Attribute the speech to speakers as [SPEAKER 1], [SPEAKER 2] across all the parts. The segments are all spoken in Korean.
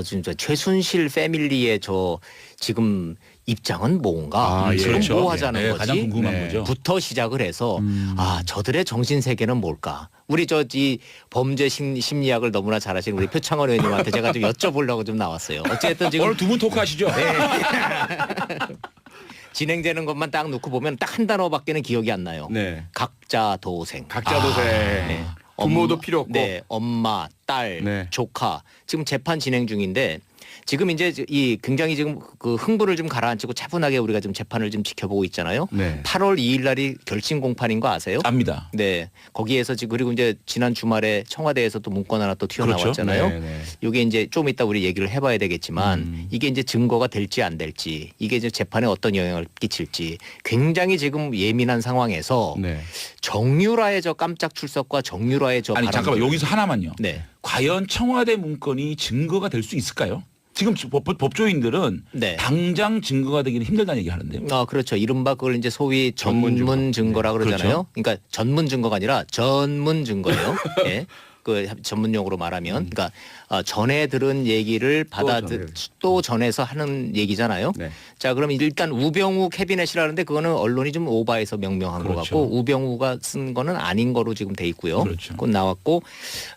[SPEAKER 1] 진짜 최순실 패밀리의 지금 입장은 뭔가
[SPEAKER 2] 예.
[SPEAKER 1] 지금
[SPEAKER 2] 그렇죠.
[SPEAKER 1] 뭐 하자는
[SPEAKER 2] 네,
[SPEAKER 1] 거지?
[SPEAKER 2] 가장 궁금한 거죠.
[SPEAKER 1] 부터 시작을 해서 저들의 정신 세계는 뭘까? 우리 이 범죄 심리학을 너무나 잘하시는 우리 표창원 의원님한테 제가 좀 여쭤보려고 좀 나왔어요. 어쨌든 지금
[SPEAKER 2] 오늘 두 분 토크하시죠?
[SPEAKER 1] 네. 진행되는 것만 딱 놓고 보면 딱 한 단어밖에는 기억이 안 나요.
[SPEAKER 3] 네.
[SPEAKER 1] 각자 도생.
[SPEAKER 3] 각자 도생.
[SPEAKER 1] 네.
[SPEAKER 3] 부모도 필요 없고.
[SPEAKER 1] 네, 엄마, 딸,
[SPEAKER 3] 네.
[SPEAKER 1] 조카 지금 재판 진행 중인데 지금 이제 이 굉장히 지금 그 흥분을 좀 가라앉히고 차분하게 우리가 좀 재판을 좀 지켜보고 있잖아요.
[SPEAKER 3] 네.
[SPEAKER 1] 8월 2일 날이 결심 공판인 거 아세요?
[SPEAKER 2] 압니다.
[SPEAKER 1] 네, 거기에서 지금 그리고 이제 지난 주말에 청와대에서 또 문건 하나 또 튀어나왔잖아요.
[SPEAKER 3] 그렇죠. 네, 네.
[SPEAKER 1] 이게 이제 좀 이따 우리 얘기를 해봐야 되겠지만 이게 이제 증거가 될지 안 될지 이게 이제 재판에 어떤 영향을 끼칠지 굉장히 지금 예민한 상황에서
[SPEAKER 3] 네.
[SPEAKER 1] 정유라의 저 깜짝 출석과 정유라의 저
[SPEAKER 2] 아니 잠깐만
[SPEAKER 1] 바람들.
[SPEAKER 2] 여기서 하나만요.
[SPEAKER 1] 네.
[SPEAKER 2] 과연 청와대 문건이 증거가 될 수 있을까요? 지금 법조인들은
[SPEAKER 1] 네.
[SPEAKER 2] 당장 증거가 되기는 힘들다는 얘기 하는데요.
[SPEAKER 1] 그렇죠. 이른바 그걸 이제 소위
[SPEAKER 3] 전문
[SPEAKER 1] 전문
[SPEAKER 3] 증거.
[SPEAKER 1] 증거라
[SPEAKER 2] 네.
[SPEAKER 1] 그러잖아요. 그러니까 전문 증거가 아니라 전문 증거예요. 예. 그 전문 용어로 말하면 그러니까 전에 들은 얘기를 또 전해서 하는 얘기잖아요.
[SPEAKER 3] 네.
[SPEAKER 1] 자, 그럼 일단 우병우 캐비넷이라는데 그거는 언론이 좀 오바해서 명명한 것
[SPEAKER 2] 그렇죠.
[SPEAKER 1] 같고 우병우가 쓴 거는 아닌 거로 지금 돼 있고요.
[SPEAKER 2] 그렇죠.
[SPEAKER 1] 그건 나왔고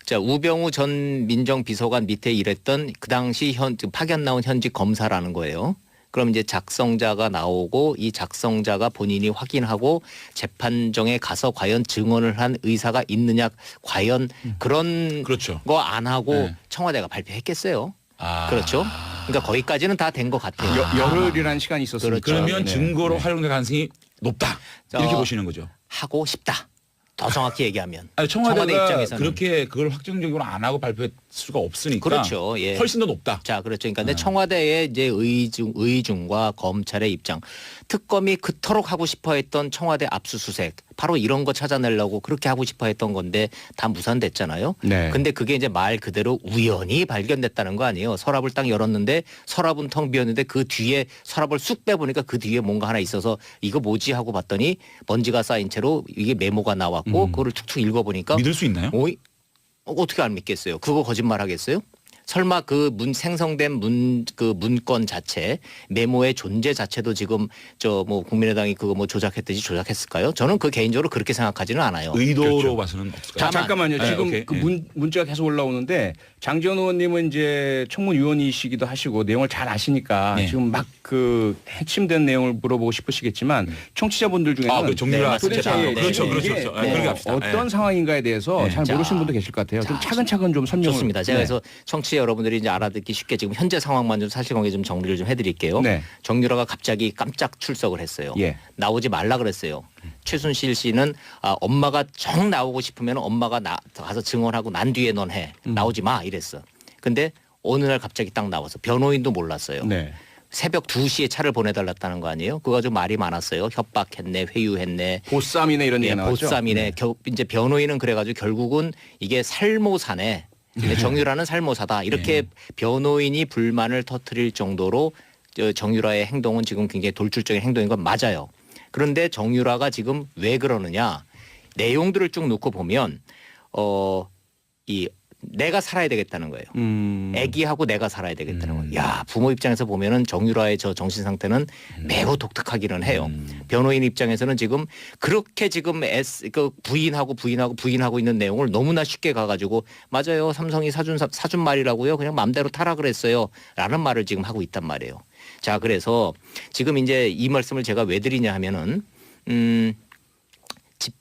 [SPEAKER 1] 자, 우병우 전 민정비서관 밑에 일했던 그 당시 파견 나온 현직 검사라는 거예요. 그럼 이제 작성자가 나오고 이 작성자가 본인이 확인하고 재판정에 가서 과연 증언을 한 의사가 있느냐 과연 그런
[SPEAKER 2] 그렇죠.
[SPEAKER 1] 거 안 하고
[SPEAKER 2] 네.
[SPEAKER 1] 청와대가 발표했겠어요.
[SPEAKER 2] 아.
[SPEAKER 1] 그렇죠. 그러니까 거기까지는 다 된 것 같아요.
[SPEAKER 3] 열흘이라는 시간이 있었으니까.
[SPEAKER 1] 그렇죠.
[SPEAKER 2] 그러면
[SPEAKER 3] 네.
[SPEAKER 2] 증거로 활용될 가능성이 높다. 이렇게 보시는 거죠.
[SPEAKER 1] 하고 싶다. 더 정확히 얘기하면.
[SPEAKER 2] 아니,
[SPEAKER 1] 청와대
[SPEAKER 2] 청와대가
[SPEAKER 1] 입장에서는.
[SPEAKER 2] 그렇게 그걸 확정적으로 안 하고 발표할 수가 없으니까
[SPEAKER 1] 그렇죠. 예.
[SPEAKER 2] 훨씬 더 높다.
[SPEAKER 1] 자, 그렇죠. 그러니까 근데 청와대의 이제 의중과 검찰의 입장, 특검이 그토록 하고 싶어했던 청와대 압수수색, 바로 이런 거 찾아내려고 그렇게 하고 싶어했던 건데 다 무산됐잖아요.
[SPEAKER 3] 네.
[SPEAKER 1] 근데 그게 이제 말 그대로 우연히 발견됐다는 거 아니에요. 서랍을 딱 열었는데 서랍은 텅 비었는데 그 뒤에 서랍을 쑥 빼보니까 그 뒤에 뭔가 하나 있어서 이거 뭐지 하고 봤더니 먼지가 쌓인 채로 이게 메모가 나왔고 그거를 툭툭 읽어보니까
[SPEAKER 2] 믿을 수 있나요?
[SPEAKER 1] 어떻게 안 믿겠어요? 그거 거짓말 하겠어요? 설마 그 생성된 문건 자체 메모의 존재 자체도 지금 국민의당이 그거 조작했듯이 조작했을까요? 저는 그 개인적으로 그렇게 생각하지는 않아요.
[SPEAKER 2] 의도로
[SPEAKER 3] 그렇죠.
[SPEAKER 2] 봐서는 없을까요?
[SPEAKER 3] 잠깐만요.
[SPEAKER 2] 네,
[SPEAKER 3] 지금
[SPEAKER 2] 오케이.
[SPEAKER 3] 그
[SPEAKER 2] 네.
[SPEAKER 3] 문자가 계속 올라오는데 장지원 의원님은 이제 청문위원이시기도 하시고 내용을 잘 아시니까
[SPEAKER 2] 네.
[SPEAKER 3] 지금 막 그 핵심된 내용을 물어보고 싶으시겠지만 청취자분들 중에는
[SPEAKER 2] 그 정유라
[SPEAKER 1] 네,
[SPEAKER 2] 재판.
[SPEAKER 1] 네,
[SPEAKER 2] 그렇죠,
[SPEAKER 1] 네,
[SPEAKER 2] 그렇죠,
[SPEAKER 1] 네,
[SPEAKER 2] 그렇죠.
[SPEAKER 1] 네.
[SPEAKER 2] 그렇게 합시다.
[SPEAKER 3] 어떤 상황인가에 대해서
[SPEAKER 2] 네.
[SPEAKER 3] 잘 모르시는 분도 계실 것 같아요. 좀 차근차근 좀 설명을.
[SPEAKER 1] 좋습니다. 제가
[SPEAKER 3] 네.
[SPEAKER 1] 그래서 청취자 여러분들이 이제 알아듣기 쉽게 지금 현재 상황만 좀 사실관계 좀 정리를 좀 해드릴게요.
[SPEAKER 3] 네.
[SPEAKER 1] 정유라가 갑자기 깜짝 출석을 했어요.
[SPEAKER 3] 예.
[SPEAKER 1] 나오지 말라 그랬어요. 최순실 씨는 엄마가 정 나오고 싶으면 엄마가 가서 증언하고 난 뒤에 넌 해. 나오지 마 이랬어. 근데 어느 날 갑자기 딱 나와서 변호인도 몰랐어요.
[SPEAKER 3] 네.
[SPEAKER 1] 새벽 2시에 차를 보내달랐다는 거 아니에요? 그거 좀 말이 많았어요. 협박했네, 회유했네.
[SPEAKER 3] 보쌈이네 이런 얘기 나왔죠.
[SPEAKER 1] 보쌈이네. 이제 변호인은 그래가지고 결국은 이게 살모사네. 근데 정유라는 살모사다. 이렇게 변호인이 불만을 터뜨릴 정도로 정유라의 행동은 지금 굉장히 돌출적인 행동인 건 맞아요. 그런데 정유라가 지금 왜 그러느냐. 내용들을 쭉 놓고 보면 내가 살아야 되겠다는 거예요. 애기하고 내가 살아야 되겠다는 거예요. 야, 부모 입장에서 보면은 정유라의 저 정신 상태는 매우 독특하기는 해요. 변호인 입장에서는 지금 그렇게 지금 부인하고 있는 내용을 너무나 쉽게 가가지고 맞아요. 삼성이 사준 말이라고요. 그냥 맘대로 타라 그랬어요. 라는 말을 지금 하고 있단 말이에요. 자, 그래서 지금 이제 이 말씀을 제가 왜 드리냐 하면은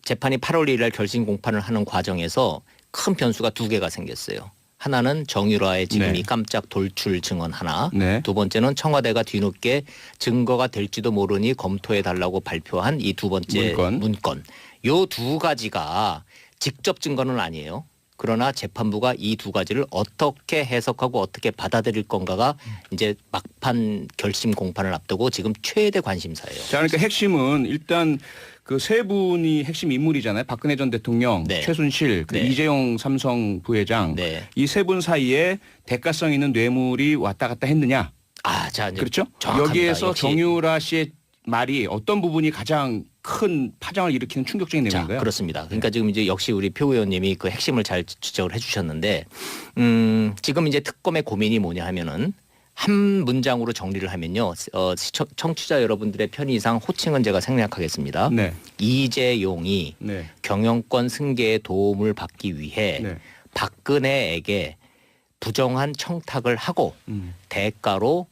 [SPEAKER 1] 재판이 8월 1일 날 결심 공판을 하는 과정에서 큰 변수가 두 개가 생겼어요. 하나는 정유라의 지금
[SPEAKER 3] 네.
[SPEAKER 1] 이 깜짝 돌출 증언 하나.
[SPEAKER 3] 네.
[SPEAKER 1] 두 번째는 청와대가 뒤늦게 증거가 될지도 모르니 검토해달라고 발표한 이 두 번째 문건. 요 두 가지가 직접 증거는 아니에요. 그러나 재판부가 이 두 가지를 어떻게 해석하고 어떻게 받아들일 건가가 이제 막판 결심 공판을 앞두고 지금 최대 관심사예요.
[SPEAKER 3] 자, 그러니까 핵심은 일단 그 세 분이 핵심 인물이잖아요. 박근혜 전 대통령,
[SPEAKER 1] 네.
[SPEAKER 3] 최순실,
[SPEAKER 1] 네.
[SPEAKER 3] 이재용 삼성 부회장.
[SPEAKER 1] 네.
[SPEAKER 3] 이 세 분 사이에 대가성 있는 뇌물이 왔다 갔다 했느냐.
[SPEAKER 1] 자, 이제
[SPEAKER 3] 그렇죠?
[SPEAKER 1] 정확합니다.
[SPEAKER 3] 여기에서
[SPEAKER 1] 역시.
[SPEAKER 3] 정유라 씨의 말이 어떤 부분이 가장 큰 파장을 일으키는 충격적인
[SPEAKER 1] 자,
[SPEAKER 3] 내용인가요?
[SPEAKER 1] 그렇습니다. 그러니까 지금 이제 역시 우리 표 의원님이 그 핵심을 잘 지적을 해주셨는데 지금 이제 특검의 고민이 뭐냐 하면은 한 문장으로 정리를 하면요. 청취자 여러분들의 편의상 호칭은 제가 생략하겠습니다.
[SPEAKER 3] 네.
[SPEAKER 1] 이재용이
[SPEAKER 3] 네.
[SPEAKER 1] 경영권 승계에 도움을 받기 위해
[SPEAKER 3] 네.
[SPEAKER 1] 박근혜에게 부정한 청탁을 하고 대가로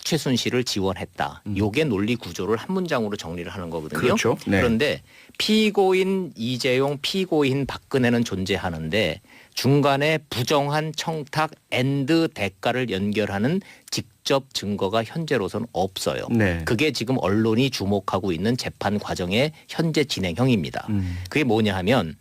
[SPEAKER 1] 최순실을 지원했다. 요게 논리 구조를 한 문장으로 정리를 하는 거거든요.
[SPEAKER 3] 그렇죠. 네.
[SPEAKER 1] 그런데 피고인 이재용, 피고인 박근혜는 존재하는데 중간에 부정한 청탁 앤드 대가를 연결하는 직접 증거가 현재로서는 없어요.
[SPEAKER 3] 네.
[SPEAKER 1] 그게 지금 언론이 주목하고 있는 재판 과정의 현재 진행형입니다. 그게 뭐냐 하면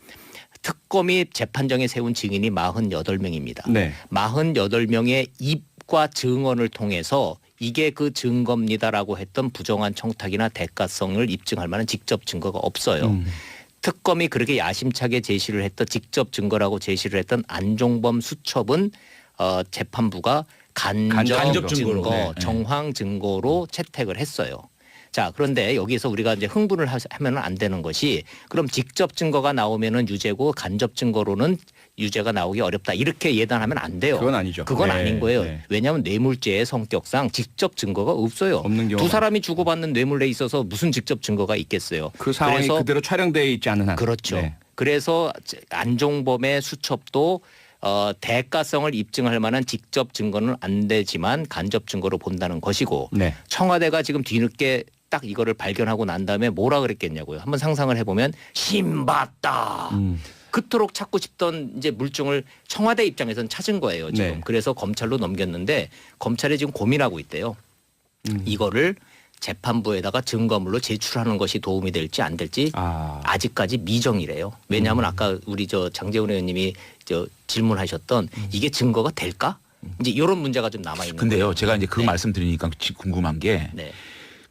[SPEAKER 1] 특검이 재판정에 세운 증인이 48명입니다.
[SPEAKER 3] 네.
[SPEAKER 1] 48명의 입과 증언을 통해서 이게 그 증거입니다라고 했던 부정한 청탁이나 대가성을 입증할 만한 직접 증거가 없어요. 특검이 그렇게 야심차게 제시를 했던 직접 증거라고 제시를 했던 안종범 수첩은 재판부가 간접 증거,
[SPEAKER 2] 네.
[SPEAKER 1] 정황 증거로 채택을 했어요. 자, 그런데 여기서 우리가 이제 흥분을 하면 안 되는 것이 그럼 직접 증거가 나오면은 유죄고 간접 증거로는 유죄가 나오기 어렵다. 이렇게 예단하면 안 돼요.
[SPEAKER 3] 그건 아니죠.
[SPEAKER 1] 그건
[SPEAKER 3] 네,
[SPEAKER 1] 아닌 거예요.
[SPEAKER 3] 네.
[SPEAKER 1] 왜냐하면 뇌물죄의 성격상 직접 증거가 없어요.
[SPEAKER 3] 없는 경우가
[SPEAKER 1] 두 사람이 주고받는 뇌물에 있어서 무슨 직접 증거가 있겠어요.
[SPEAKER 3] 그 상황이
[SPEAKER 1] 그래서
[SPEAKER 3] 그대로 촬영되어 있지 않은 한.
[SPEAKER 1] 그렇죠.
[SPEAKER 3] 네.
[SPEAKER 1] 그래서 안종범의 수첩도 대가성을 입증할 만한 직접 증거는 안 되지만 간접 증거로 본다는 것이고
[SPEAKER 3] 네.
[SPEAKER 1] 청와대가 지금 뒤늦게 딱 이거를 발견하고 난 다음에 뭐라 그랬겠냐고요. 한번 상상을 해보면 신봤다. 그토록 찾고 싶던 이제 물증을 청와대 입장에서는 찾은 거예요. 지금.
[SPEAKER 3] 네.
[SPEAKER 1] 그래서 검찰로 넘겼는데 검찰이 지금 고민하고 있대요. 이거를 재판부에다가 증거물로 제출하는 것이 도움이 될지 안 될지 아직까지 미정이래요. 왜냐하면 아까 우리 장제원 의원님이 질문하셨던 이게 증거가 될까? 이제 이런 문제가 좀 남아 있는.
[SPEAKER 2] 근데요, 제가 이제 그
[SPEAKER 1] 네.
[SPEAKER 2] 말씀 드리니까 궁금한 게
[SPEAKER 1] 네.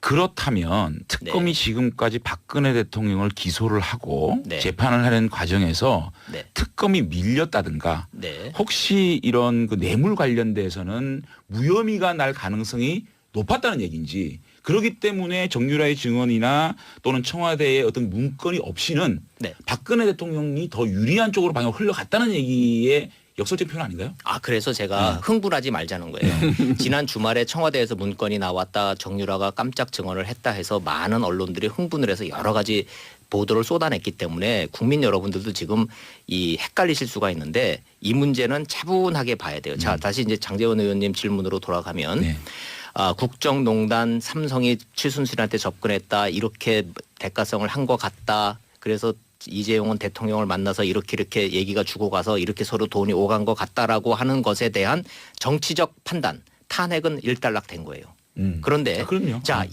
[SPEAKER 2] 그렇다면 특검이 지금까지 박근혜 대통령을 기소를 하고
[SPEAKER 1] 네.
[SPEAKER 2] 재판을 하는 과정에서
[SPEAKER 1] 네.
[SPEAKER 2] 특검이 밀렸다든가
[SPEAKER 1] 네.
[SPEAKER 2] 혹시 이런 그 뇌물 관련돼서는 무혐의가 날 가능성이 높았다는 얘기인지 그렇기 때문에 정유라의 증언이나 또는 청와대의 어떤 문건이 없이는
[SPEAKER 1] 네.
[SPEAKER 2] 박근혜 대통령이 더 유리한 쪽으로 방향을 흘러갔다는 얘기의 역설적 표현 아닌가요?
[SPEAKER 1] 그래서 제가 흥분하지 말자는 거예요. 지난 주말에 청와대에서 문건이 나왔다. 정유라가 깜짝 증언을 했다 해서 많은 언론들이 흥분을 해서 여러 가지 보도를 쏟아냈기 때문에 국민 여러분들도 지금 이 헷갈리실 수가 있는데 이 문제는 차분하게 봐야 돼요. 자, 다시 이제 장제원 의원님 질문으로 돌아가면
[SPEAKER 2] 네.
[SPEAKER 1] 국정농단 삼성이 최순실한테 접근했다. 이렇게 대가성을 한 것 같다. 그래서 이재용은 대통령을 만나서 이렇게 얘기가 주고 가서 이렇게 서로 돈이 오간 것 같다라고 하는 것에 대한 정치적 판단, 탄핵은 일단락된 거예요. 그런데
[SPEAKER 2] 그럼요.
[SPEAKER 1] 자,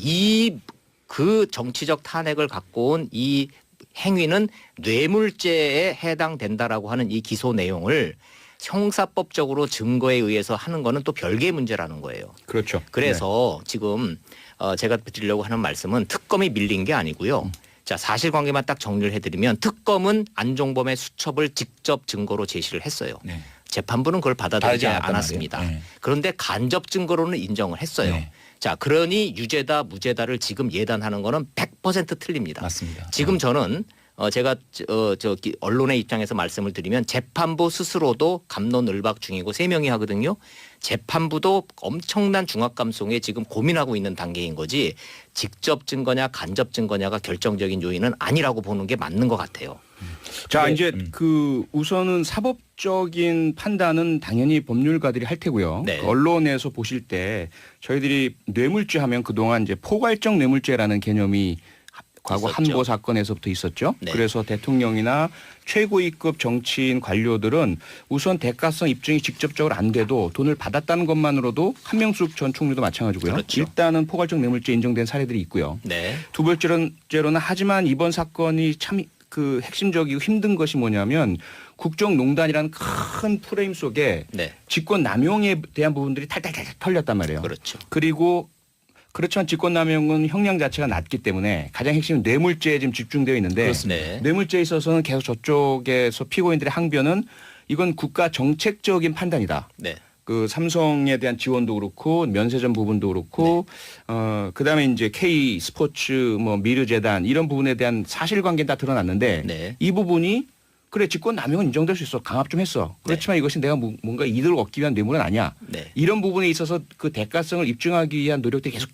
[SPEAKER 1] 그 정치적 탄핵을 갖고 온 이 행위는 뇌물죄에 해당된다라고 하는 이 기소 내용을 형사법적으로 증거에 의해서 하는 거는 또 별개의 문제라는 거예요.
[SPEAKER 3] 그렇죠.
[SPEAKER 1] 그래서 지금 제가 드리려고 하는 말씀은 특검이 밀린 게 아니고요. 자, 사실관계만 딱 정리를 해드리면 특검은 안종범의 수첩을 직접 증거로 제시를 했어요.
[SPEAKER 2] 네.
[SPEAKER 1] 재판부는 그걸 받아들이지
[SPEAKER 2] 받지 않았단
[SPEAKER 1] 않았습니다.
[SPEAKER 2] 말이에요. 네.
[SPEAKER 1] 그런데 간접 증거로는 인정을 했어요.
[SPEAKER 2] 네.
[SPEAKER 1] 자, 그러니 유죄다 무죄다를 지금 예단하는 거는 100% 틀립니다.
[SPEAKER 2] 맞습니다.
[SPEAKER 1] 지금 저는 제가 언론의 입장에서 말씀을 드리면 재판부 스스로도 갑론을박 중이고 3명이 하거든요. 재판부도 엄청난 중압감성에 지금 고민하고 있는 단계인 거지 직접 증거냐 간접 증거냐가 결정적인 요인은 아니라고 보는 게 맞는 것 같아요.
[SPEAKER 3] 자,
[SPEAKER 1] 네.
[SPEAKER 3] 이제 우선은 사법적인 판단은 당연히 법률가들이 할 테고요.
[SPEAKER 1] 네.
[SPEAKER 3] 그 언론에서 보실 때 저희들이 뇌물죄 하면 그동안 이제 포괄적 뇌물죄라는 개념이 과거
[SPEAKER 1] 있었죠.
[SPEAKER 3] 한보 사건에서부터 있었죠.
[SPEAKER 1] 네.
[SPEAKER 3] 그래서 대통령이나 최고위급 정치인 관료들은 우선 대가성 입증이 직접적으로 안 돼도 돈을 받았다는 것만으로도 한명숙 전 총리도 마찬가지고요.
[SPEAKER 1] 그렇죠.
[SPEAKER 3] 일단은 포괄적 뇌물죄 인정된 사례들이 있고요.
[SPEAKER 1] 네.
[SPEAKER 3] 두 번째로는 하지만 이번 사건이 참 그 핵심적이고 힘든 것이 뭐냐면 국정농단이라는 큰 프레임 속에
[SPEAKER 1] 네.
[SPEAKER 3] 직권 남용에 대한 부분들이 탈탈탈 털렸단 말이에요.
[SPEAKER 1] 그렇죠.
[SPEAKER 3] 그리고 그렇지만 직권남용은 형량 자체가 낮기 때문에 가장 핵심은 뇌물죄에 지금 집중되어 있는데
[SPEAKER 1] 네.
[SPEAKER 3] 뇌물죄에 있어서는 계속 저쪽에서 피고인들의 항변은 이건 국가 정책적인 판단이다.
[SPEAKER 1] 네.
[SPEAKER 3] 그 삼성에 대한 지원도 그렇고 면세점 부분도 그렇고 그다음에 이제 K 스포츠 뭐 미르재단 이런 부분에 대한 사실관계는 다 드러났는데
[SPEAKER 1] 네.
[SPEAKER 3] 이 부분이 그래 직권 남용은 인정될 수 있어. 강압 좀 했어. 그렇지만 이것이 내가 뭔가 이득을 얻기 위한 뇌물은 아니야.
[SPEAKER 1] 네.
[SPEAKER 3] 이런 부분에 있어서 그 대가성을 입증하기 위한 노력들이 계속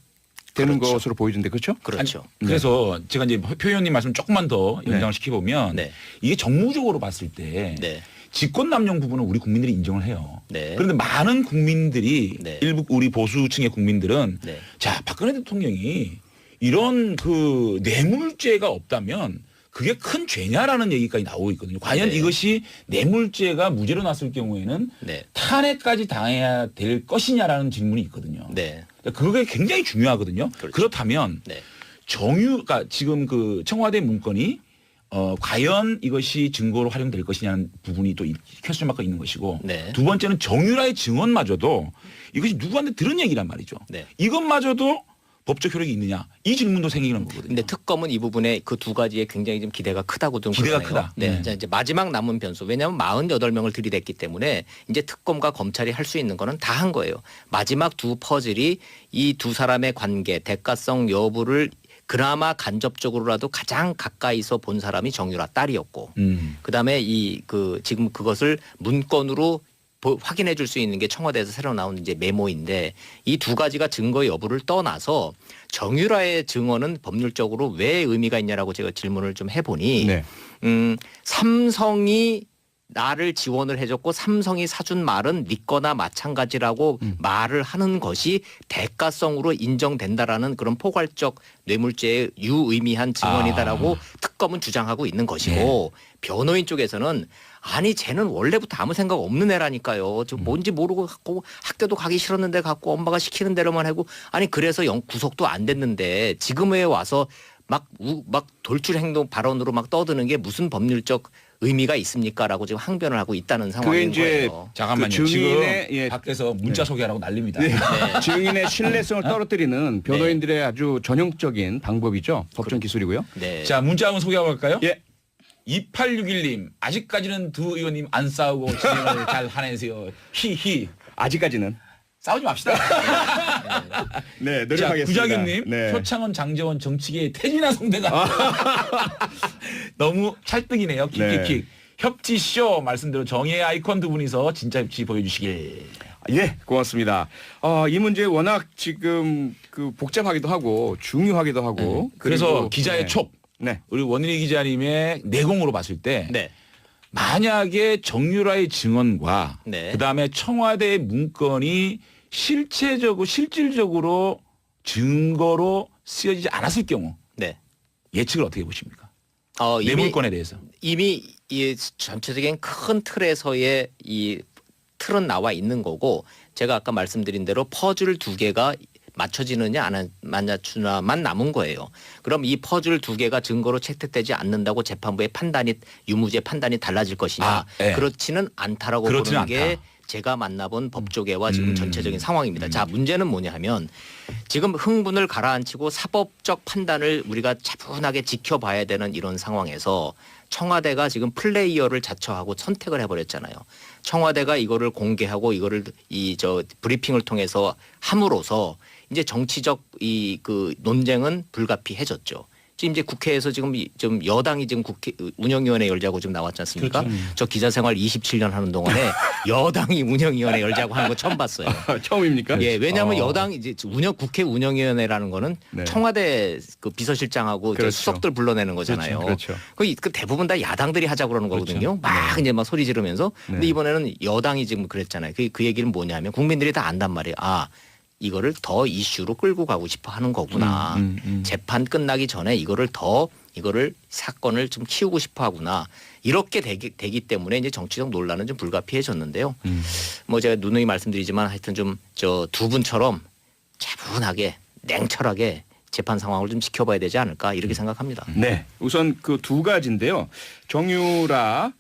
[SPEAKER 3] 되는
[SPEAKER 1] 그렇죠.
[SPEAKER 3] 것으로 보이던데 그렇죠?
[SPEAKER 1] 그렇죠.
[SPEAKER 2] 그래서 제가 이제 표 의원님 말씀 조금만 더 연장을 시켜보면
[SPEAKER 1] 네.
[SPEAKER 2] 이게 정무적으로 봤을 때
[SPEAKER 1] 네.
[SPEAKER 2] 직권남용 부분은 우리 국민들이 인정을 해요.
[SPEAKER 1] 네.
[SPEAKER 2] 그런데 많은 국민들이
[SPEAKER 1] 네.
[SPEAKER 2] 일부 우리 보수층의 국민들은
[SPEAKER 1] 네.
[SPEAKER 2] 자 박근혜 대통령이 이런 그 뇌물죄가 없다면 그게 큰 죄냐라는 얘기까지 나오고 있거든요. 과연
[SPEAKER 1] 네.
[SPEAKER 2] 이것이 뇌물죄가 무죄로 났을 경우에는
[SPEAKER 1] 네.
[SPEAKER 2] 탄핵까지 당해야 될 것이냐라는 질문이 있거든요.
[SPEAKER 1] 네.
[SPEAKER 2] 그게 굉장히 중요하거든요.
[SPEAKER 1] 그렇죠.
[SPEAKER 2] 그렇다면
[SPEAKER 1] 네.
[SPEAKER 2] 그러니까 지금 그 청와대 문건이 과연 이것이 증거로 활용될 것이냐는 부분이 또 퀘스천 마크가 있는 것이고
[SPEAKER 1] 네.
[SPEAKER 2] 두 번째는 정유라의 증언마저도 이것이 누구한테 들은 얘기란 말이죠.
[SPEAKER 1] 네.
[SPEAKER 2] 이것마저도 법적 효력이 있느냐 이 질문도 생기는 거거든요.
[SPEAKER 1] 근데 특검은 이 부분에 그 두 가지에 굉장히 좀 기대가 크다고 좀
[SPEAKER 2] 기대가
[SPEAKER 1] 그러네요.
[SPEAKER 2] 크다.
[SPEAKER 1] 네.
[SPEAKER 2] 네.
[SPEAKER 1] 자, 이제 마지막 남은 변수. 왜냐하면 48명을 들이댔기 때문에 이제 특검과 검찰이 할 수 있는 거는 다 한 거예요. 마지막 두 퍼즐이 이 두 사람의 관계, 대가성 여부를 그나마 간접적으로라도 가장 가까이서 본 사람이 정유라 딸이었고, 그다음에 지금 그것을 문건으로 확인해 줄 수 있는 게 청와대에서 새로 나온 이제 메모인데 이 두 가지가 증거 여부를 떠나서 정유라의 증언은 법률적으로 왜 의미가 있냐라고 제가 질문을 좀 해보니
[SPEAKER 3] 네.
[SPEAKER 1] 삼성이 나를 지원을 해줬고 삼성이 사준 말은 네 거나 마찬가지라고 말을 하는 것이 대가성으로 인정된다라는 그런 포괄적 뇌물죄의 유의미한 증언이다라고 특검은 주장하고 있는 것이고 변호인 쪽에서는 아니 쟤는 원래부터 아무 생각 없는 애라니까요. 저 뭔지 모르고 갖고 학교도 가기 싫었는데 갖고 엄마가 시키는 대로만 하고 아니 그래서 구속도 안 됐는데 지금에 와서 막 돌출 행동 발언으로 막 떠드는 게 무슨 법률적 의미가 있습니까라고 지금 항변을 하고 있다는 상황인
[SPEAKER 3] 이제
[SPEAKER 1] 거예요.
[SPEAKER 2] 잠깐만요.
[SPEAKER 3] 그 증인의
[SPEAKER 2] 지금 밖에서 문자 소개하라고 난립니다.
[SPEAKER 3] 네. 증인의 신뢰성을 떨어뜨리는 변호인들의 아주 전형적인 방법이죠. 법정 기술이고요.
[SPEAKER 1] 네.
[SPEAKER 2] 자 문자 한번 소개하고 갈까요?
[SPEAKER 3] 예.
[SPEAKER 2] 2861님 아직까지는 두 의원님 안 싸우고 진행을 잘 하내세요. 히히.
[SPEAKER 3] 아직까지는.
[SPEAKER 2] 싸우지 맙시다.
[SPEAKER 3] 네,
[SPEAKER 2] 자,
[SPEAKER 3] 노력하겠습니다.
[SPEAKER 2] 구자균님,
[SPEAKER 3] 네.
[SPEAKER 2] 표창원, 장재원 정치계의 태진아 성대가 너무 찰떡이네요. 킥킥킥.
[SPEAKER 3] 네.
[SPEAKER 2] 협치쇼 말씀대로 정의의 아이콘 두 분이서 진짜 협치 보여주시길.
[SPEAKER 3] 예, 고맙습니다. 이 문제 워낙 지금 그 복잡하기도 하고 중요하기도 하고
[SPEAKER 2] 그래서
[SPEAKER 3] 그리고,
[SPEAKER 2] 기자의
[SPEAKER 3] 네.
[SPEAKER 2] 촉,
[SPEAKER 3] 네.
[SPEAKER 2] 우리 원일이 기자님의 내공으로 봤을 때
[SPEAKER 1] 네.
[SPEAKER 2] 만약에 정유라의 증언과
[SPEAKER 1] 네.
[SPEAKER 2] 그다음에 청와대의 문건이 실질적으로 증거로 쓰여지지 않았을 경우
[SPEAKER 1] 네.
[SPEAKER 2] 예측을 어떻게 보십니까?
[SPEAKER 1] 이미
[SPEAKER 2] 뇌물건에 대해서.
[SPEAKER 1] 이미 이 전체적인 큰 틀에서의 이 틀은 나와 있는 거고 제가 아까 말씀드린 대로 퍼즐 두 개가 맞춰지느냐 안 맞추냐만 남은 거예요. 그럼 이 퍼즐 두 개가 증거로 채택되지 않는다고 재판부의 판단이 유무죄 판단이 달라질 것이냐?
[SPEAKER 2] 네.
[SPEAKER 1] 그렇지는 않다라고
[SPEAKER 2] 그렇지는
[SPEAKER 1] 보는 게
[SPEAKER 2] 않다.
[SPEAKER 1] 제가 만나본 법조계와 지금 전체적인 상황입니다. 자, 문제는 뭐냐 하면 지금 흥분을 가라앉히고 사법적 판단을 우리가 차분하게 지켜봐야 되는 이런 상황에서 청와대가 지금 플레이어를 자처하고 선택을 해버렸잖아요. 청와대가 이거를 공개하고 이거를 브리핑을 통해서 함으로써 이제 정치적 그 논쟁은 불가피해졌죠. 지금 이제 국회에서 지금 좀 여당이 지금 국회 운영위원회 열자고 좀 나왔지 않습니까?
[SPEAKER 2] 그렇죠.
[SPEAKER 1] 저 기자 생활 27년 하는 동안에 여당이 운영위원회 열자고 하는 거 처음 봤어요.
[SPEAKER 3] 처음입니까?
[SPEAKER 1] 예, 왜냐하면 여당이 이제 국회 운영위원회라는 거는
[SPEAKER 3] 네.
[SPEAKER 1] 청와대 그 비서실장하고
[SPEAKER 3] 그렇죠.
[SPEAKER 1] 수석들 불러내는 거잖아요.
[SPEAKER 3] 그렇죠.
[SPEAKER 1] 그 대부분 다 야당들이 하자 그러는 거거든요. 막 이제 막 소리 지르면서. 근데 이번에는 여당이 지금 그랬잖아요. 그 얘기는 뭐냐면 국민들이 다 안단 말이에요. 이거를 더 이슈로 끌고 가고 싶어 하는 거구나. 재판 끝나기 전에 이거를 사건을 좀 키우고 싶어 하구나. 이렇게 되기 때문에 이제 정치적 논란은 좀 불가피해졌는데요. 뭐 제가 누누이 말씀드리지만 하여튼 좀 두 분처럼 차분하게 냉철하게 재판 상황을 좀 지켜봐야 되지 않을까 이렇게 생각합니다.
[SPEAKER 3] 네. 우선 그 두 가지인데요. 정유라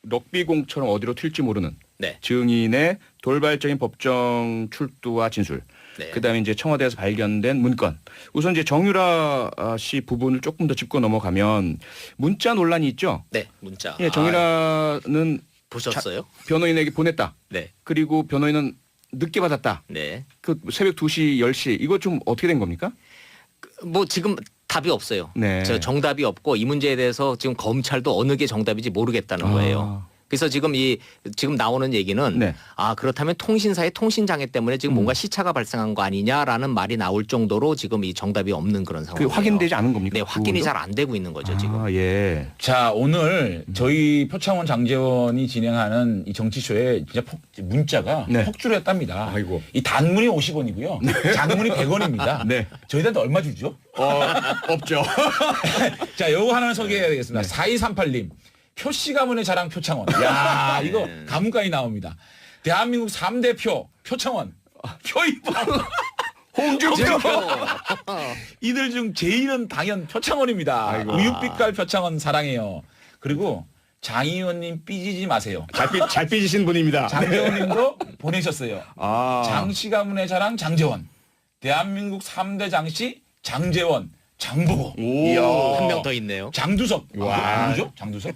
[SPEAKER 3] 럭비공처럼 어디로 튈지 모르는
[SPEAKER 1] 네.
[SPEAKER 3] 증인의 돌발적인 법정 출두와 진술.
[SPEAKER 1] 네.
[SPEAKER 3] 그다음에 이제 청와대에서 발견된 문건. 우선 이제 정유라 씨 부분을 조금 더 짚고 넘어가면 문자 논란이 있죠.
[SPEAKER 1] 네, 문자.
[SPEAKER 3] 예, 정유라는
[SPEAKER 1] 보셨어요?
[SPEAKER 3] 변호인에게 보냈다.
[SPEAKER 1] 네.
[SPEAKER 3] 그리고 변호인은 늦게 받았다.
[SPEAKER 1] 네.
[SPEAKER 3] 그 새벽 2시, 10시 이거 좀 어떻게 된 겁니까?
[SPEAKER 1] 뭐 지금 답이 없어요.
[SPEAKER 3] 네.
[SPEAKER 1] 저 정답이 없고 이 문제에 대해서 지금 검찰도 어느 게 정답인지 모르겠다는 거예요. 그래서 지금 나오는 얘기는
[SPEAKER 3] 네.
[SPEAKER 1] 그렇다면 통신사의 통신장애 때문에 지금 뭔가 시차가 발생한 거 아니냐라는 말이 나올 정도로 지금 이 정답이 없는 그런
[SPEAKER 3] 그
[SPEAKER 1] 상황이에요.
[SPEAKER 3] 확인되지 않은 겁니까?
[SPEAKER 1] 네, 확인이
[SPEAKER 3] 그거도?
[SPEAKER 1] 잘 안 되고 있는 거죠 지금.
[SPEAKER 3] 예.
[SPEAKER 2] 자, 오늘 저희 표창원 장재원이 진행하는 이 정치쇼에 진짜 문자가
[SPEAKER 3] 네.
[SPEAKER 2] 폭주했답니다.
[SPEAKER 3] 아이고.
[SPEAKER 2] 이 단문이 50원이고요. 장문이 100원입니다.
[SPEAKER 3] 네.
[SPEAKER 2] 저희한테 얼마 주죠?
[SPEAKER 3] 없죠.
[SPEAKER 2] 자, 요거 하나 소개해야 되겠습니다. 4238님. 표씨 가문의 자랑 표창원. 야, 이거 가문까지 나옵니다. 대한민국 3대 표창원. 표이방. 홍준표. 이들 중 제일은 당연 표창원입니다.
[SPEAKER 3] 아이고.
[SPEAKER 2] 우유빛깔 표창원 사랑해요. 그리고 장 의원님 삐지지 마세요.
[SPEAKER 3] 잘 삐지신 분입니다.
[SPEAKER 2] 장재원님도 보내셨어요.
[SPEAKER 3] 아.
[SPEAKER 2] 장씨 가문의 자랑 장재원. 대한민국 3대 장씨 장재원. 장보고.
[SPEAKER 1] 한 명 더 있네요.
[SPEAKER 2] 장두석.
[SPEAKER 3] 와.
[SPEAKER 2] 누구죠? 장두석?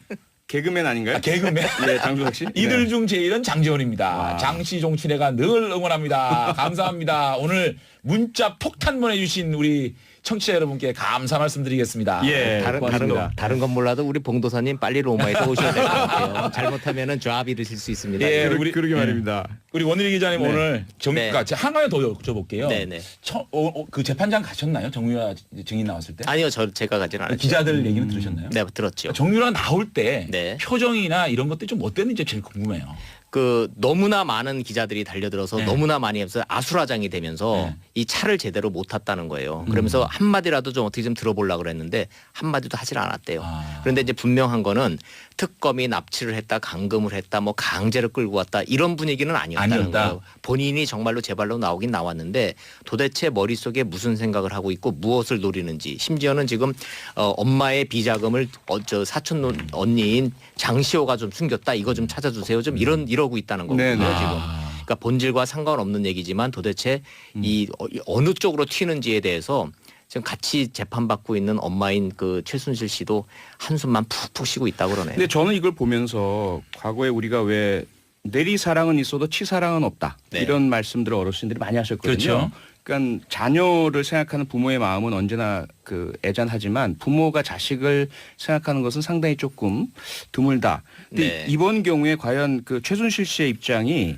[SPEAKER 3] 개그맨 아닌가요?
[SPEAKER 2] 개그맨.
[SPEAKER 3] 네, 장두석 씨.
[SPEAKER 2] 이들
[SPEAKER 3] 네.
[SPEAKER 2] 중 제일은 장재원입니다. 장씨 종친회가 늘 응원합니다. 감사합니다. 오늘 문자 폭탄 보내주신 우리 청취자 여러분께 감사 말씀드리겠습니다.
[SPEAKER 3] 예. 고맙습니다.
[SPEAKER 1] 다른 건 몰라도 우리 봉도사님 빨리 로마에서 오셔야 될 것 같아요. 잘못하면은 좌압 잃으실 수 있습니다.
[SPEAKER 2] 예,
[SPEAKER 3] 우리 그러게 말입니다.
[SPEAKER 2] 우리 원일이 기자님
[SPEAKER 3] 네.
[SPEAKER 2] 오늘
[SPEAKER 1] 네.
[SPEAKER 2] 하나에 더 여쭤볼게요.
[SPEAKER 1] 네네.
[SPEAKER 2] 그 재판장 가셨나요? 정유라 증인 나왔을 때?
[SPEAKER 1] 아니요, 제가 가지는 않았어요.
[SPEAKER 2] 기자들 얘기는 들으셨나요?
[SPEAKER 1] 네, 들었죠.
[SPEAKER 2] 정유라 나올 때
[SPEAKER 1] 네.
[SPEAKER 2] 표정이나 이런 것들이 좀 어땠는지 제일 궁금해요.
[SPEAKER 1] 너무나 많은 기자들이 달려들어서
[SPEAKER 2] 네.
[SPEAKER 1] 너무나 많이 해서 아수라장이 되면서
[SPEAKER 2] 네.
[SPEAKER 1] 이 차를 제대로 못 탔다는 거예요. 그러면서 한마디라도 좀 어떻게 좀 들어보려고 그랬는데 한마디도 하질 않았대요. 그런데 이제 분명한 거는 특검이 납치를 했다, 감금을 했다, 뭐 강제로 끌고 왔다 이런 분위기는 아니었다는
[SPEAKER 2] 아니었다.
[SPEAKER 1] 거예요. 본인이 정말로 제 발로 나오긴 나왔는데 도대체 머릿속에 무슨 생각을 하고 있고 무엇을 노리는지 심지어는 지금 엄마의 비자금을 사촌 언니인 장시호가 좀 숨겼다 이거 좀 찾아주세요 좀 이러고 있다는 거거든요
[SPEAKER 3] 네네.
[SPEAKER 1] 지금. 그러니까 본질과 상관없는 얘기지만 도대체 이 어느 쪽으로 튀는지에 대해서 지금 같이 재판받고 있는 엄마인 그 최순실 씨도 한숨만 푹푹 쉬고 있다고 그러네요.
[SPEAKER 3] 근데 저는 이걸 보면서 과거에 우리가 왜 내리사랑은 있어도 치사랑은 없다.
[SPEAKER 1] 네.
[SPEAKER 3] 이런 말씀들을 어르신들이 많이 하셨거든요.
[SPEAKER 2] 그렇죠.
[SPEAKER 3] 그러니까 자녀를 생각하는 부모의 마음은 언제나 애잔하지만 부모가 자식을 생각하는 것은 상당히 조금 드물다. 근데
[SPEAKER 1] 네.
[SPEAKER 3] 이번 경우에 과연 그 최순실 씨의 입장이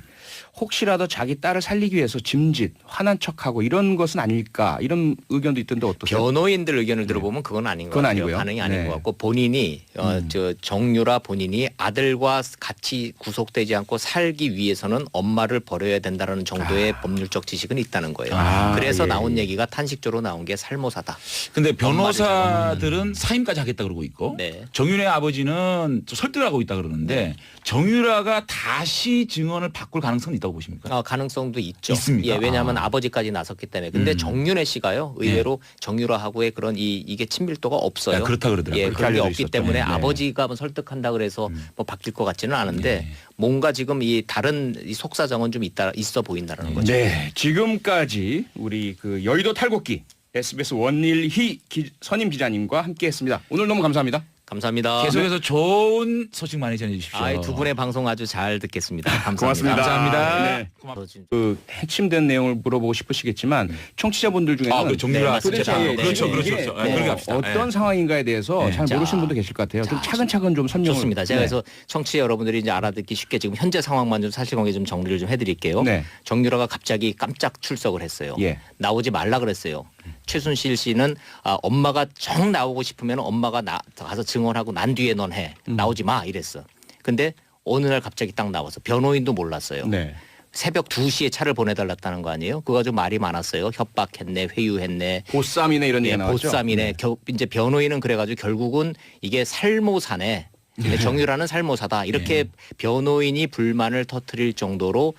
[SPEAKER 3] 혹시라도 자기 딸을 살리기 위해서 짐짓, 화난 척하고 이런 것은 아닐까 이런 의견도 있던데 어떠세요?
[SPEAKER 1] 변호인들 의견을 들어보면 그건 아닌 것
[SPEAKER 3] 그건
[SPEAKER 1] 같아요.
[SPEAKER 3] 아니고요.
[SPEAKER 1] 반응이 아닌
[SPEAKER 3] 네.
[SPEAKER 1] 것 같고 본인이 저 정유라 본인이 아들과 같이 구속되지 않고 살기 위해서는 엄마를 버려야 된다는 정도의 법률적 지식은 있다는 거예요. 그래서
[SPEAKER 3] 예.
[SPEAKER 1] 나온 얘기가 탄식조로 나온 게 살모사다.
[SPEAKER 2] 근데 변호사들은 사임까지 하겠다 그러고 있고
[SPEAKER 1] 네.
[SPEAKER 2] 정유라의 아버지는 또 설득을 하고 있다 그러는데 정유라가 다시 증언을 바꿀 가능성은 있다고 보십니까?
[SPEAKER 1] 가능성도 있죠.
[SPEAKER 2] 있습니까?
[SPEAKER 1] 예, 왜냐하면 아버지까지 나섰기 때문에. 근데 정윤회 씨가요, 의외로 정유라하고의 그런 이게 친밀도가 없어요.
[SPEAKER 2] 야, 그렇다 그러더라고요.
[SPEAKER 1] 예,
[SPEAKER 2] 그렇게
[SPEAKER 1] 그런 게
[SPEAKER 2] 알려져
[SPEAKER 1] 없기
[SPEAKER 2] 있었죠.
[SPEAKER 1] 때문에
[SPEAKER 2] 네.
[SPEAKER 1] 아버지가 뭐 설득한다 그래서 뭐 바뀔 것 같지는 않은데 뭔가 지금 이 다른 이 속사정은 좀 있어 보인다는 거죠.
[SPEAKER 3] 네, 지금까지 우리 그 여의도 탈곡기 SBS 원일희 선임 기자님과 함께했습니다. 오늘 너무 감사합니다.
[SPEAKER 1] 감사합니다.
[SPEAKER 2] 계속해서 좋은 소식 많이 전해주십시오.
[SPEAKER 1] 두 분의 방송 아주 잘 듣겠습니다. 감사합니다.
[SPEAKER 3] 고맙습니다.
[SPEAKER 2] 감사합니다.
[SPEAKER 3] 네.
[SPEAKER 1] 고맙습니다.
[SPEAKER 3] 그 핵심된 내용을 물어보고 싶으시겠지만 청취자분들 중에는
[SPEAKER 2] 그 정유라
[SPEAKER 1] 네,
[SPEAKER 3] 도대체
[SPEAKER 1] 맞습니다.
[SPEAKER 3] 이게
[SPEAKER 2] 그렇죠, 그렇죠.
[SPEAKER 3] 이게
[SPEAKER 2] 그렇죠. 네, 그렇게 합시다.
[SPEAKER 3] 어떤
[SPEAKER 2] 네.
[SPEAKER 3] 상황인가에 대해서
[SPEAKER 2] 네.
[SPEAKER 3] 잘
[SPEAKER 1] 자,
[SPEAKER 3] 모르시는 분도 계실 것 같아요. 좀
[SPEAKER 1] 자,
[SPEAKER 3] 차근차근 좀 설명을.
[SPEAKER 1] 좋습니다. 제가 그래서 청취자 여러분들이 이제 알아듣기 쉽게 지금 현재 상황만 좀 사실관계 좀 정리를 좀 해드릴게요.
[SPEAKER 3] 네.
[SPEAKER 1] 정유라가 갑자기 깜짝 출석을 했어요.
[SPEAKER 3] 예.
[SPEAKER 1] 나오지 말라 그랬어요. 최순실 씨는 엄마가 정 나오고 싶으면 엄마가 가서 증언하고 난 뒤에 넌 해. 나오지 마 이랬어. 근데 어느 날 갑자기 딱 나와서 변호인도 몰랐어요.
[SPEAKER 3] 네.
[SPEAKER 1] 새벽 2시에 차를 보내달랐다는 거 아니에요? 그거 좀 말이 많았어요. 협박했네, 회유했네.
[SPEAKER 3] 보쌈이네 이런 얘기 나왔죠.
[SPEAKER 1] 보쌈이네. 이제 변호인은 그래가지고 결국은 이게 살모사네. 근데 정유라는 살모사다. 이렇게 변호인이 불만을 터뜨릴 정도로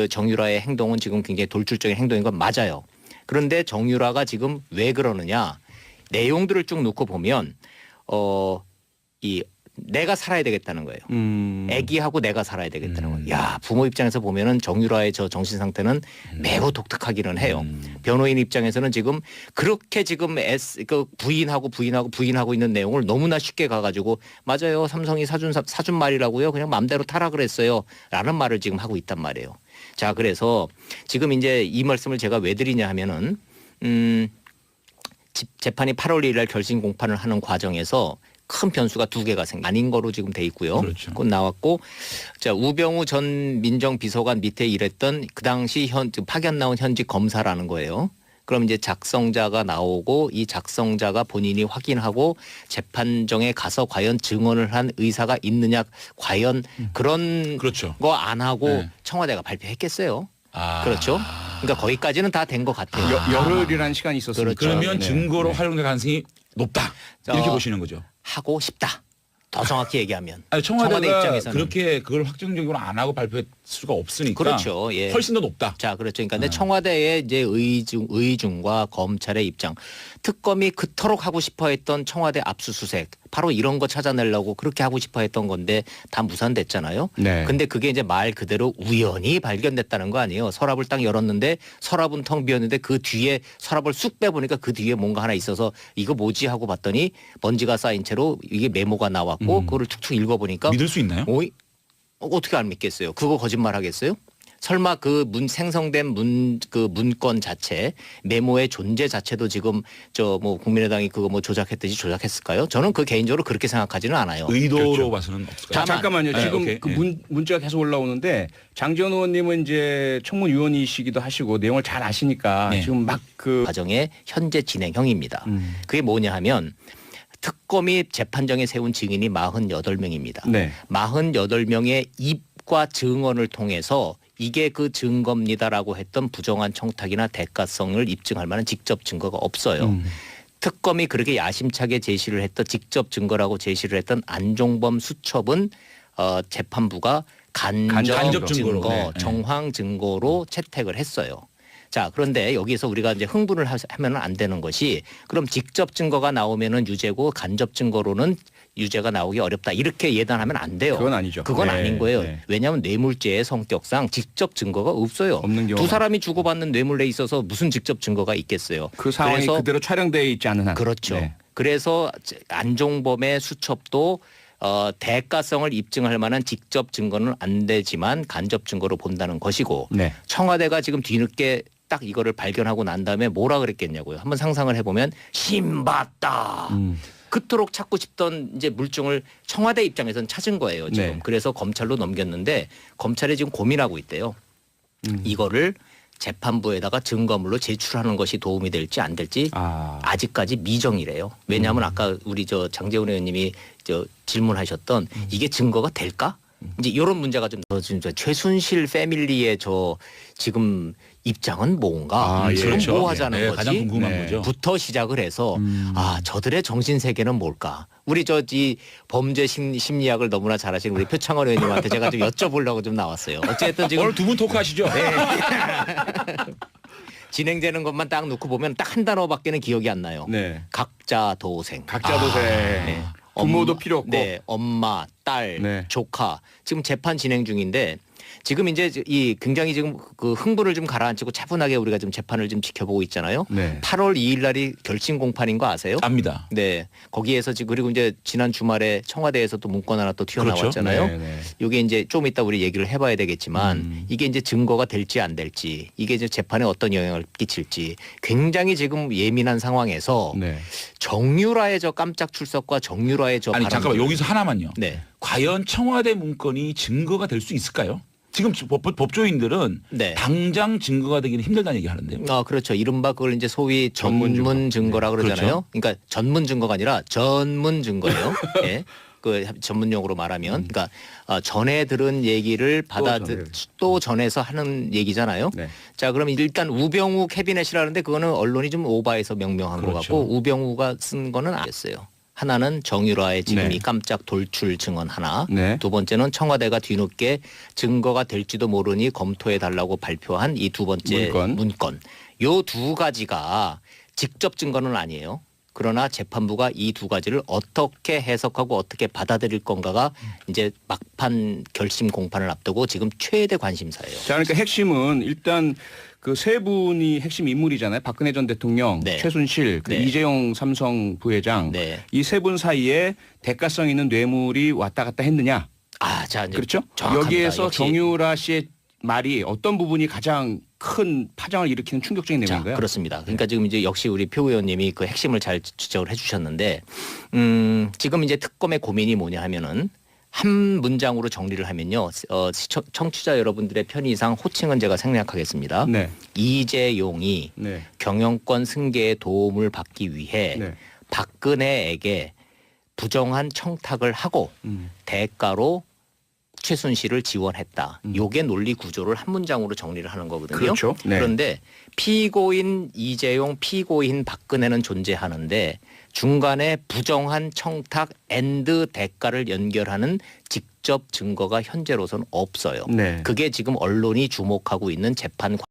[SPEAKER 1] 정유라의 행동은 지금 굉장히 돌출적인 행동인 건 맞아요. 그런데 정유라가 지금 왜 그러느냐. 내용들을 쭉 놓고 보면 이 내가 살아야 되겠다는 거예요. 애기하고 내가 살아야 되겠다는 거예요. 야, 부모 입장에서 보면은 정유라의 저 정신 상태는 매우 독특하기는 해요. 변호인 입장에서는 지금 그렇게 지금 부인하고 있는 내용을 너무나 쉽게 가가지고 맞아요. 삼성이 사준 말이라고요. 그냥 마음대로 타라 그랬어요. 라는 말을 지금 하고 있단 말이에요. 자, 그래서 지금 이제 이 말씀을 제가 왜 드리냐 하면은 재판이 8월 1일 날 결심 공판을 하는 과정에서 큰 변수가 두 개가 아닌 거로 지금 돼 있고요.
[SPEAKER 2] 그렇죠.
[SPEAKER 1] 그건 나왔고, 자 우병우 전 민정비서관 밑에 일했던 그 당시 파견 나온 현직 검사라는 거예요. 그럼 이제 작성자가 나오고 이 작성자가 본인이 확인하고 재판정에 가서 과연 증언을 한 의사가 있느냐, 과연 그런
[SPEAKER 2] 그렇죠.
[SPEAKER 1] 거 안 하고
[SPEAKER 2] 네.
[SPEAKER 1] 청와대가 발표했겠어요.
[SPEAKER 2] 아.
[SPEAKER 1] 그렇죠. 그러니까 거기까지는 다 된 것 같아요.
[SPEAKER 3] 열흘이라는 시간이 있었으니까.
[SPEAKER 1] 그렇죠.
[SPEAKER 2] 그러면
[SPEAKER 3] 네.
[SPEAKER 2] 증거로 활용될 가능성이 높다. 이렇게 보시는 거죠.
[SPEAKER 1] 하고 싶다. 더 정확히 얘기하면.
[SPEAKER 2] 아니,
[SPEAKER 1] 청와대
[SPEAKER 2] 청와대가
[SPEAKER 1] 입장에서는.
[SPEAKER 2] 그렇게 그걸 확정적으로 안 하고 발표할 수가 없으니까.
[SPEAKER 1] 그렇죠. 예.
[SPEAKER 2] 훨씬 더 높다.
[SPEAKER 1] 자, 그렇죠. 그러니까 근데 청와대의 이제 의중과 검찰의 입장, 특검이 그토록 하고 싶어했던 청와대 압수수색, 바로 이런 거 찾아내려고 그렇게 하고 싶어했던 건데 다 무산됐잖아요.
[SPEAKER 3] 네.
[SPEAKER 1] 근데 그게 이제 말 그대로 우연히 발견됐다는 거 아니에요. 서랍을 딱 열었는데 서랍은 텅 비었는데 그 뒤에 서랍을 쑥 빼보니까 그 뒤에 뭔가 하나 있어서 이거 뭐지 하고 봤더니 먼지가 쌓인 채로 이게 메모가 나왔고 그거를 툭툭 읽어보니까
[SPEAKER 2] 믿을 수 있나요?
[SPEAKER 1] 어떻게 안 믿겠어요? 그거 거짓말 하겠어요? 설마 그 생성된 문건 자체, 메모의 존재 자체도 지금 국민의당이 그거 조작했듯이 조작했을까요? 저는 그 개인적으로 그렇게 생각하지는 않아요.
[SPEAKER 2] 의도로
[SPEAKER 3] 그렇죠.
[SPEAKER 2] 봐서는 없을까요?
[SPEAKER 3] 자, 잠깐만요.
[SPEAKER 2] 네,
[SPEAKER 3] 지금
[SPEAKER 2] 오케이.
[SPEAKER 3] 그
[SPEAKER 2] 네.
[SPEAKER 3] 문자가 계속 올라오는데 장지원 의원님은 이제 청문위원이시기도 하시고 내용을 잘 아시니까
[SPEAKER 2] 네.
[SPEAKER 3] 지금 막
[SPEAKER 1] 과정의 현재 진행형입니다. 그게 뭐냐 하면 특검이 재판정에 세운 증인이 48명입니다.
[SPEAKER 3] 네.
[SPEAKER 1] 48명의 입과 증언을 통해서 이게 그 증거입니다라고 했던 부정한 청탁이나 대가성을 입증할 만한 직접 증거가 없어요. 특검이 그렇게 야심차게 제시를 했던 직접 증거라고 제시를 했던 안종범 수첩은 재판부가 간접
[SPEAKER 2] 증거로,
[SPEAKER 1] 증거,
[SPEAKER 2] 네.
[SPEAKER 1] 정황 증거로 채택을 했어요. 자, 그런데 여기서 우리가 이제 흥분을 하면 안 되는 것이 그럼 직접 증거가 나오면은 유죄고 간접 증거로는 유죄가 나오기 어렵다. 이렇게 예단하면 안 돼요.
[SPEAKER 3] 그건 아니죠.
[SPEAKER 1] 그건
[SPEAKER 3] 네,
[SPEAKER 1] 아닌 거예요.
[SPEAKER 3] 네.
[SPEAKER 1] 왜냐하면 뇌물죄의 성격상 직접 증거가 없어요.
[SPEAKER 3] 없는 경우가
[SPEAKER 1] 두 사람이 주고받는 뇌물에 있어서 무슨 직접 증거가 있겠어요.
[SPEAKER 3] 그 상황이
[SPEAKER 1] 그래서
[SPEAKER 3] 그대로 촬영되어 있지 않은 한.
[SPEAKER 1] 그렇죠.
[SPEAKER 3] 네.
[SPEAKER 1] 그래서 안종범의 수첩도 대가성을 입증할 만한 직접 증거는 안 되지만 간접 증거로 본다는 것이고
[SPEAKER 3] 네.
[SPEAKER 1] 청와대가 지금 뒤늦게 딱 이거를 발견하고 난 다음에 뭐라 그랬겠냐고요. 한번 상상을 해보면 신봤다. 그토록 찾고 싶던 이제 물증을 청와대 입장에서는 찾은 거예요. 지금.
[SPEAKER 3] 네.
[SPEAKER 1] 그래서 검찰로 넘겼는데 검찰이 지금 고민하고 있대요. 이거를 재판부에다가 증거물로 제출하는 것이 도움이 될지 안 될지 아직까지 미정이래요. 왜냐하면 아까 우리 장제원 의원님이 질문하셨던 이게 증거가 될까? 이제 이런 문제가 좀 진짜 최순실 패밀리의 지금 입장은 뭔가
[SPEAKER 3] 예.
[SPEAKER 1] 지금
[SPEAKER 2] 그렇죠.
[SPEAKER 1] 뭐 하자는
[SPEAKER 2] 네,
[SPEAKER 1] 거지?
[SPEAKER 2] 가장 궁금한
[SPEAKER 3] 네.
[SPEAKER 2] 거죠.
[SPEAKER 1] 부터 시작을 해서 저들의 정신 세계는 뭘까? 우리 이 범죄 심리학을 너무나 잘하시는 우리 표창원 의원님한테 제가 좀 여쭤보려고 좀 나왔어요. 어쨌든 지금
[SPEAKER 2] 오늘 두 분 토크하시죠?
[SPEAKER 1] 진행되는 것만 딱 놓고 보면 딱 한 단어밖에는 기억이 안 나요.
[SPEAKER 3] 네.
[SPEAKER 1] 각자 도생.
[SPEAKER 3] 각자 도생.
[SPEAKER 1] 네.
[SPEAKER 3] 부모도 필요 없고.
[SPEAKER 1] 네, 엄마, 딸,
[SPEAKER 3] 네.
[SPEAKER 1] 조카. 지금 재판 진행 중인데 지금 이제 이 굉장히 지금 그 흥분을 좀 가라앉히고 차분하게 우리가 지금 재판을 좀 지켜보고 있잖아요.
[SPEAKER 3] 네.
[SPEAKER 1] 8월 2일 날이 결심 공판인 거 아세요?
[SPEAKER 2] 압니다.
[SPEAKER 1] 네. 거기에서 지금 그리고 이제 지난 주말에 청와대에서 또 문건 하나 또 튀어나왔잖아요.
[SPEAKER 3] 네, 네.
[SPEAKER 1] 이게 이제 좀 이따 우리 얘기를 해봐야 되겠지만 이게 이제 증거가 될지 안 될지 이게 이제 재판에 어떤 영향을 끼칠지 굉장히 지금 예민한 상황에서
[SPEAKER 3] 네.
[SPEAKER 1] 정유라의 저 깜짝 출석과 정유라의 저
[SPEAKER 2] 아니
[SPEAKER 1] 발언.
[SPEAKER 2] 잠깐만 여기서 하나만요.
[SPEAKER 1] 네.
[SPEAKER 2] 과연 청와대 문건이 증거가 될 수 있을까요? 지금 법조인들은
[SPEAKER 1] 네.
[SPEAKER 2] 당장 증거가 되기는 힘들다는 얘기 하는데요.
[SPEAKER 1] 그렇죠. 이른바 그걸 이제 소위
[SPEAKER 3] 전문
[SPEAKER 1] 전문
[SPEAKER 3] 증거.
[SPEAKER 1] 증거라 그러잖아요.
[SPEAKER 2] 그렇죠.
[SPEAKER 1] 그러니까 전문 증거가 아니라 전문 증거예요. 예. 그 전문 용어로 말하면 그러니까 전에 들은 얘기를 또 전해서 하는 얘기잖아요.
[SPEAKER 3] 네.
[SPEAKER 1] 자, 그럼 일단 우병우 캐비넷이라는데 그거는 언론이 좀 오바해서 명명한 것
[SPEAKER 2] 그렇죠.
[SPEAKER 1] 같고 우병우가 쓴 거는 아니었어요. 하나는 정유라의 지금
[SPEAKER 3] 네.
[SPEAKER 1] 이 깜짝 돌출 증언 하나.
[SPEAKER 3] 네.
[SPEAKER 1] 두 번째는 청와대가 뒤늦게 증거가 될지도 모르니 검토해 달라고 발표한 이 두 번째 문건. 요 두 가지가 직접 증거는 아니에요. 그러나 재판부가 이 두 가지를 어떻게 해석하고 어떻게 받아들일 건가가 이제 막판 결심 공판을 앞두고 지금 최대 관심사예요.
[SPEAKER 3] 자, 그러니까 핵심은 일단 그 세 분이 핵심 인물이잖아요. 박근혜 전 대통령,
[SPEAKER 1] 네.
[SPEAKER 3] 최순실, 그
[SPEAKER 1] 네.
[SPEAKER 3] 이재용 삼성 부회장.
[SPEAKER 1] 네.
[SPEAKER 3] 이 세 분 사이에 대가성 있는 뇌물이 왔다 갔다 했느냐.
[SPEAKER 1] 자, 이제
[SPEAKER 3] 그렇죠?
[SPEAKER 1] 정확합니다.
[SPEAKER 3] 여기에서
[SPEAKER 1] 역시.
[SPEAKER 3] 정유라 씨의 말이 어떤 부분이 가장 큰 파장을 일으키는 충격적인 내용인가요?
[SPEAKER 1] 그렇습니다. 그러니까 지금 이제 역시 우리 표 의원님이 그 핵심을 잘 지적을 해주셨는데, 지금 이제 특검의 고민이 뭐냐 하면은 한 문장으로 정리를 하면요, 청취자 여러분들의 편의상 호칭은 제가 생략하겠습니다.
[SPEAKER 3] 네.
[SPEAKER 1] 이재용이
[SPEAKER 3] 네.
[SPEAKER 1] 경영권 승계에 도움을 받기 위해
[SPEAKER 3] 네.
[SPEAKER 1] 박근혜에게 부정한 청탁을 하고 대가로 최순실을 지원했다. 요게 논리 구조를 한 문장으로 정리를 하는 거거든요.
[SPEAKER 3] 그렇죠. 네.
[SPEAKER 1] 그런데 피고인 이재용, 피고인 박근혜는 존재하는데 중간에 부정한 청탁 앤드 대가를 연결하는 직접 증거가 현재로서는 없어요.
[SPEAKER 3] 네.
[SPEAKER 1] 그게 지금 언론이 주목하고 있는 재판